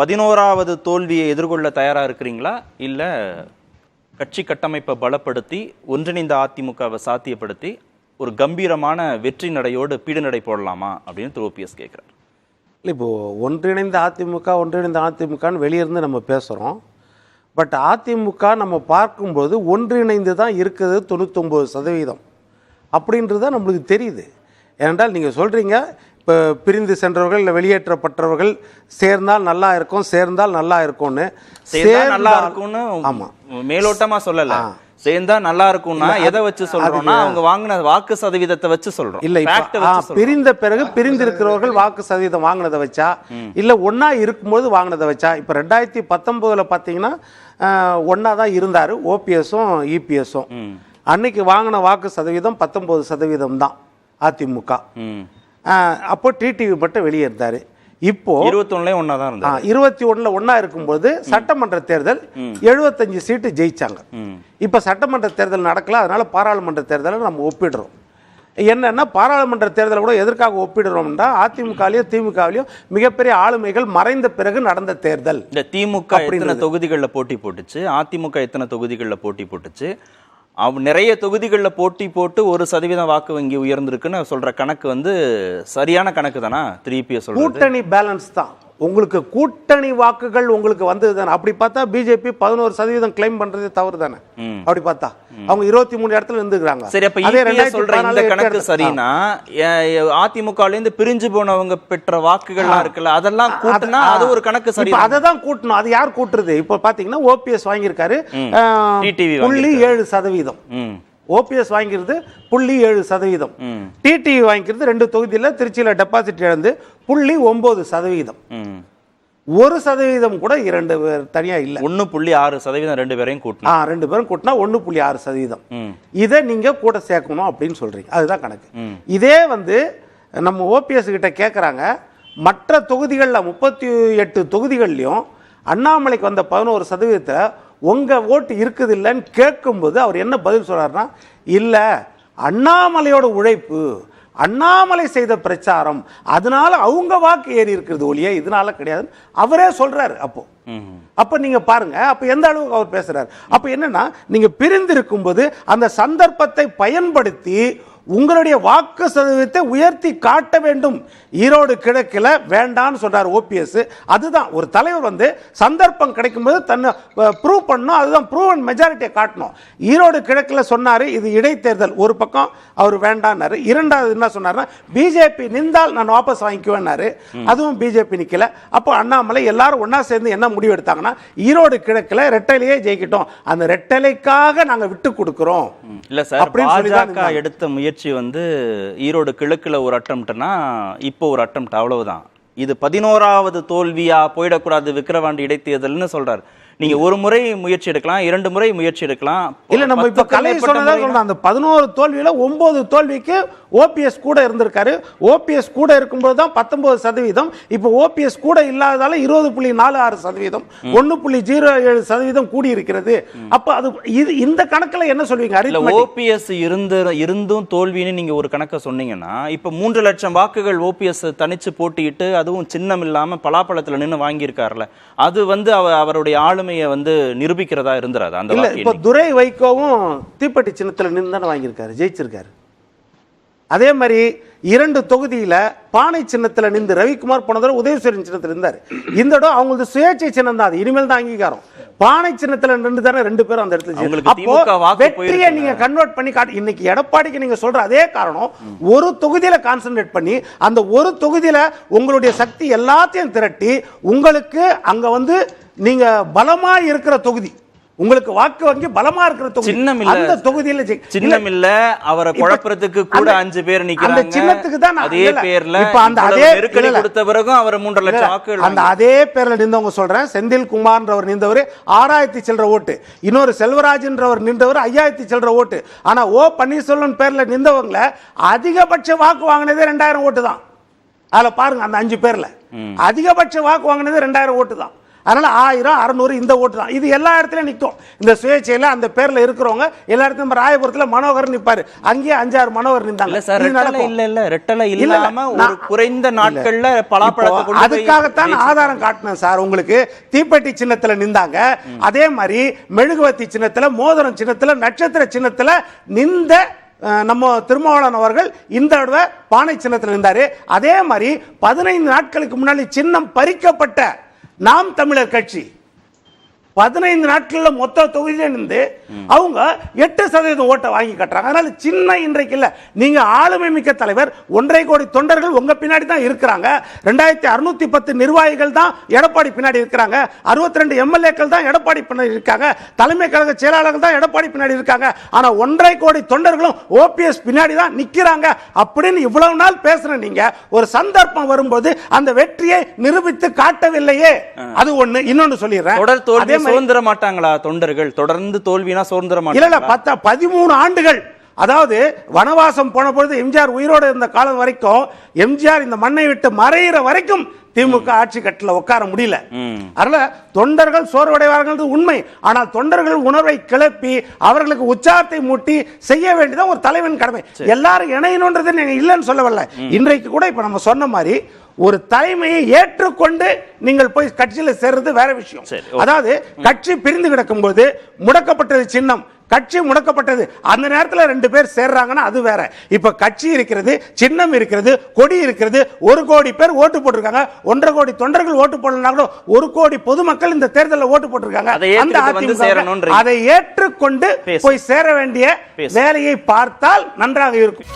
11வது தோல்வியை எதிர்கொள்ள தயாரா இருக்கிறீங்களா, இல்ல கட்சி கட்டமைப்பை பலப்படுத்தி ஒன்றிணைந்த அதிமுகவை சாத்தியப்படுத்தி ஒரு கம்பீரமான வெற்றி நடையோடு பீடு நடை போடலாமா அப்படின்னு திரு ஓபிஎஸ் கேட்குறாரு. இல்லை, இப்போது ஒன்றிணைந்த அதிமுகன்னு வெளியிருந்து நம்ம பேசுகிறோம். பட் அதிமுக நம்ம பார்க்கும்போது ஒன்றிணைந்து தான் இருக்குது 99% அப்படின்றது நம்மளுக்கு தெரியுது. ஏனென்றால் நீங்கள் சொல்கிறீங்க இப்போ பிரிந்து சென்றவர்கள் இல்லை வெளியேற்றப்பட்டவர்கள் சேர்ந்தால் நல்லா இருக்கும்னு நல்லா இருக்கும்னு ஆமாம் மேலோட்டமாக சொல்லலை. சேர்ந்தா நல்லா இருக்கும்னா எதை வச்சு சொல்றோம்னா அவங்க வாங்கின வாக்கு சதவீதத்தை வச்சு சொல்றோம். இல்ல பிரிந்த பிறகு பிரிந்திருக்கிறவர்கள் வாக்கு சதவீதம் வாங்கினதை வச்சா இல்ல ஒன்னா இருக்கும்போது வாங்கினதை வச்சா. இப்ப 2019 பாத்தீங்கன்னா ஒன்னா தான் இருந்தாரு ஓபிஎஸும் இபிஎஸும். அன்னைக்கு வாங்கின வாக்கு சதவீதம் 19% தான் அதிமுக. அப்போ டிடிவி மட்டும் வெளியே இருந்தாரு. இப்போ 21 ஒன்னா இருக்கும்போது சட்டமன்ற தேர்தல் 75 சீட்டு ஜெயிச்சாங்க. இப்ப சட்டமன்ற தேர்தல் நடக்கல, அதனால பாராளுமன்ற தேர்தலை நம்ம ஒப்பிடுறோம். என்னன்னா பாராளுமன்ற தேர்தலை கூட எதற்காக ஒப்பிடுறோம்னா அதிமுகலையும் திமுகவிலையும் மிகப்பெரிய ஆளுமைகள் மறைந்த பிறகு நடந்த தேர்தல். இந்த திமுக எத்தனை தொகுதிகளில் போட்டி போட்டுச்சு, அதிமுக எத்தனை தொகுதிகளில் போட்டி போட்டுச்சு, நிறைய தொகுதிகளில் போட்டி போட்டு 1% வாக்கு வங்கி உயர்ந்திருக்குன்னு சொல்ற கணக்கு வந்து சரியான கணக்கு தானா? 3PS கூட்டணி பேலன்ஸ் தான். உங்களுக்கு கூட்டணி வாக்குகள் உங்களுக்கு வந்தது தானே. அப்படி பார்த்தா பிஜேபி 11% கிளைம் பண்றதே தவறு தானே. அப்படி பார்த்தா அவங்க 23 இடத்துல இருந்துக்கிறாங்க. சரி, அப்ப சொல்ற இந்த கணக்கு சரினா அதிமுகல இருந்து பிரிஞ்சு போனவங்க பெற்ற வாக்குகள்லாம் இருக்குல்ல, அதெல்லாம் கூட்டினா அது ஒரு கணக்கு சரி. அதை தான் கூட்டணும். அது யார் கூட்டுறது? இப்ப பாத்தீங்கன்னா ஓபிஎஸ் வாங்கியிருக்காரு 0.7%. ஓபிஎஸ் வாங்கிறது 0.7%. டிடிவி வாங்கிக்கிறது 2 தொகுதியில் திருச்சியில் டெபாசிட் இழந்து 0.9%. 1% கூட 2 பேர் தனியா இல்ல. 1.6% 2 பேரையும் கூட்டினா 2 பேரும் கூட்டினா 1.6%. இதை நீங்க கூட சேர்க்கணும் அப்படின்னு சொல்றீங்க. அதுதான் கணக்கு. இதே வந்து நம்ம ஓபிஎஸ் கிட்ட கேட்கறாங்க, மற்ற தொகுதிகளில் 38 தொகுதிகள்லையும் அண்ணாமலைக்கு வந்த 11% உங்க ஓட்டு இருக்குது இல்லைன்னு கேட்கும்போது அவர் என்ன பதில் சொல்றாருன்னா, இல்ல அண்ணாமலையோட உழைப்பு, அண்ணாமலை செய்த பிரச்சாரம், அதனால அவங்க வாக்கு ஏறி இருக்கிறது ஒழிய இதனால கிடையாது அவரே சொல்றாரு. அப்ப நீங்க பாருங்க, அப்ப எந்த அளவுக்கு அவர் பேசுறாரு. அப்ப என்னன்னா, நீங்க பிரிந்திருக்கும் போது அந்த சந்தர்ப்பத்தை பயன்படுத்தி உங்களுடைய வாக்கு சதவீதத்தை உயர்த்தி காட்ட வேண்டும். ஈரோடு கிழக்கில் வேண்டான்னு சொல்றார் ஓபிஎஸ். அதுதான் ஒரு தலைவர் வந்து சந்தர்ப்பம் கிடைக்கும்போது தன்னை ப்ரூவ் பண்ணணும். அதுதான் ப்ரூவன் மெஜாரிட்டியை காட்டணும். ஈரோடு கிழக்கில் சொன்னாரு இது இடைத்தேர்தல், ஒரு பக்கம் அவர் வேண்டான்னாரு. இரண்டாவது என்ன சொன்னார்னா, பிஜேபி நின்றால் நான் வாபஸ் வாங்கிக்குவேன்னாரு. அதுவும் பிஜேபி நிக்கல. அப்போ அண்ணாமலை எல்லாரும் ஒன்னா சேர்ந்து என்ன முடிவு எடுத்தாங்கன்னா, ஈரோடு கிழக்கில் ரெட்டலையே ஜெயிக்கிட்டோம், அந்த ரெட்டலைக்காக நாங்க விட்டு கொடுக்கிறோம். இல்ல சார், பாஜக எடுத்த முயற்சி வந்து ஈரோடு கிழக்குல ஒரு அட்டம்ப்ட்னா இப்போ ஒரு அட்டம்ப்ட், அவ்வளவுதான். இது 11வது தோல்வியா போயிடக்கூடாது விக்கிரவாண்டி இடைத்தேர்தல்னு சொல்றாரு. நீங்க ஒரு முறை முயற்சி எடுக்கலாம், 2 முறை முயற்சி எடுக்கலாம். இல்ல, நம்ம இப்ப கலை சொன்னதா சொல்றோம். அந்த 11 தோல்வியில 9 தோல்விக்கு ஓபிஎஸ் கூட இருந்திருக்காரு. ஓபிஎஸ் கூட இருக்கும்போது தான் 19%. இப்ப ஓபிஎஸ் கூட இல்லாததால 20.46%, 1.07% கூடி இருக்கிறது. அப்ப அது இந்த கணக்குல என்ன சொல்வீங்க? ஓபிஎஸ் இருந்தும் தோல்வின்னு நீங்க ஒரு கணக்க சொன்னீங்கன்னா, இப்ப 3 லட்சம் வாக்குகள் ஓபிஎஸ் தனிச்சு போட்டியிட்டு அதுவும் சின்னம் இல்லாம பலாப்பழத்துல நின்று வாங்கியிருக்காருல, அது வந்து அவருடைய ஆளுமையை வந்து நிரூபிக்கிறதா இருந்துராது. அந்த இல்ல, இப்ப துரை வைகோவும் தீப்பெட்டி சின்னத்துல நின்று தானே வாங்கியிருக்காரு, ஜெயிச்சிருக்காரு. அதே மாதிரி 2 தொகுதியில பானை சின்னத்துல நின்று ரவிக்குமார் போன தடவை உதயசூரியன் சின்னத்தில் இருந்தார். இந்த இடம் அவங்களுக்கு சுயேட்சை சின்னம் தான், அது இனிமேல் தான் அங்கீகாரம். பானை சின்னத்துல நின்று தானே 2 பேரும் அந்த இடத்துல. அப்போ வெற்றியை நீங்க கன்வெர்ட் பண்ணி காட்டு. இன்னைக்கு எடப்பாடிக்கு நீங்க சொல்ற அதே காரணம், ஒரு தொகுதியில கான்சென்ட்ரேட் பண்ணி அந்த ஒரு தொகுதியில உங்களுடைய சக்தி எல்லாத்தையும் திரட்டி உங்களுக்கு அங்க வந்து நீங்க பலமா இருக்கிற தொகுதி, உங்களுக்கு வாக்கு வங்கி பலமா இருக்கிற தொகுதி, அந்த தொகுதியில சின்னம் இல்ல, அவரை குழப்பறதுக்கு கூட 5 பேர் நிக்கிறாங்க. அந்த சின்னத்துக்கு தான் அதே பேர்ல இப்ப அந்த அதே நெருக்கடி கொடுத்த பிறகு அவர் 3 லட்சம் வாக்குகள், அந்த அதே பேர்ல நின்றவங்க சொல்றேன். செந்தில் குமார்ன்றவர் நின்றவர் 6000 சில்லற ஓட்டு, இன்னொரு செல்வராஜ்ன்றவர் நின்றவர் 5000 சில்லற ஓட்டு. ஆனா ஓ பன்னீர்செல்வம் பேர்ல நின்றவங்கள அதிகபட்ச வாக்கு வாங்கினதே 2000 ஓட்டு தான். அதுல பாருங்க, அந்த 5 பேர்ல அதிகபட்ச வாக்கு வாங்கினது 2000 ஓட்டு தான். அதனால 1000 600 இந்த ஓட்டு தான். இது எல்லா இடத்துலயும் நிற்கும். இந்த சுயேட்சையில அந்த பேர்ல இருக்கிறவங்க எல்லா இடத்துலயும் ராயபுரத்துல மனோகர் நிப்பாரு, அங்கேயே 5-6 மனோகர் நின்றாங்க. ரெட்டலை இல்லாம ஒரு குறைந்த நாட்கள்ல பலாப்பழத்தை அதுக்காகத்தான் ஆதாரம் காட்டினேன் சார் உங்களுக்கு. தீப்பெட்டி சின்னத்துல நின்றாங்க, அதே மாதிரி மெழுகுவத்தி சின்னத்துல, மோதிரம் சின்னத்துல, நட்சத்திர சின்னத்துல நின்ற நம்ம திருமாவளவன் அவர்கள் இந்த தடவை பானை சின்னத்தில் இருந்தாரு. அதே மாதிரி 15 நாட்களுக்கு முன்னாடி சின்னம் பறிக்கப்பட்ட நாம் தமிழர் கட்சி 15 நாட்கள்ல மொத்த தொகுதியில இருந்து அவங்க 8% ஓட்டை வாங்கி கட்டுறாங்க. அதனால சின்ன இன்றைக்கு இல்ல, நீங்க ஆளுமை மிக்க தலைவர், 1.5 கோடி தொண்டர்கள் உங்க பின்னாடி தான் இருக்கிறாங்க. 2610 நிர்வாகிகள் தான் எடப்பாடி பின்னாடி இருக்கிறாங்க. 62 எம்எல்ஏக்கள் தான் எடப்பாடி பின்னாடி இருக்காங்க. தலைமை கழக செயலாளர்கள் தான் எடப்பாடி பின்னாடி இருக்காங்க. ஆனா 1.5 கோடி தொண்டர்களும் ஓபிஎஸ் பின்னாடி தான் நிக்கிறாங்க அப்படின்னு இவ்வளவு நாள் பேசுற நீங்க ஒரு சந்தர்ப்பம் வரும்போது அந்த வெற்றியை நிரூபித்து காட்டவில்லையே. அது ஒண்ணு. இன்னொன்னு சொல்லிடுறேன், சோர்ந்துட மாட்டாங்களா தொண்டர்கள்? தொடர்ந்து தோல்வினா சோர்ந்துட மாட்டாங்க. இல்ல 13 ஆண்டுகள், அதாவது வனவாசம் போன பொழுது எம்ஜிஆர் உயிரோடு இருந்த காலம் வரைக்கும், எம்ஜிஆர் இந்த மண்ணை விட்டு மறைகிற வரைக்கும் திமுக ஆட்சி கட்டில உட்கார முடியல. அதனால தொண்டர்கள் சோர்வடைவார்கள் உண்மை. ஆனால் தொண்டர்கள் உணர்வை கிளப்பி அவர்களுக்கு உற்சாகத்தை மூட்டி செய்ய வேண்டியதான் ஒரு தலைவன் கடமை. எல்லாரும் இணையணும்ன்றது இல்லைன்னு சொல்லவில்லை. இன்றைக்கு கூட இப்ப நம்ம சொன்ன மாதிரி ஒரு தலைமையை ஏற்றுக்கொண்டு நீங்கள் போய் கட்சியில் சேர்றது வேற விஷயம். அதாவது கட்சி பிரிந்து கிடக்கும் போது முடக்கப்பட்டது சின்னம், கட்சி முடக்கப்பட்டது, அந்த நேரத்தில் 2 பேர் சேர்றாங்கன்னா அது வேற. இப்ப கட்சி இருக்கிறது, சின்னம் இருக்கிறது, கொடி இருக்கிறது, 1 கோடி பேர் ஓட்டு போட்டிருக்காங்க. 1.5 கோடி தொண்டர்கள் ஓட்டு போடலனா கூட 1 கோடி பொதுமக்கள் இந்த தேர்தலில் ஓட்டு போட்டிருக்காங்க. அதை ஏற்றுக்கொண்டு போய் சேர வேண்டிய வேலையை பார்த்தால் நன்றாக இருக்கும்.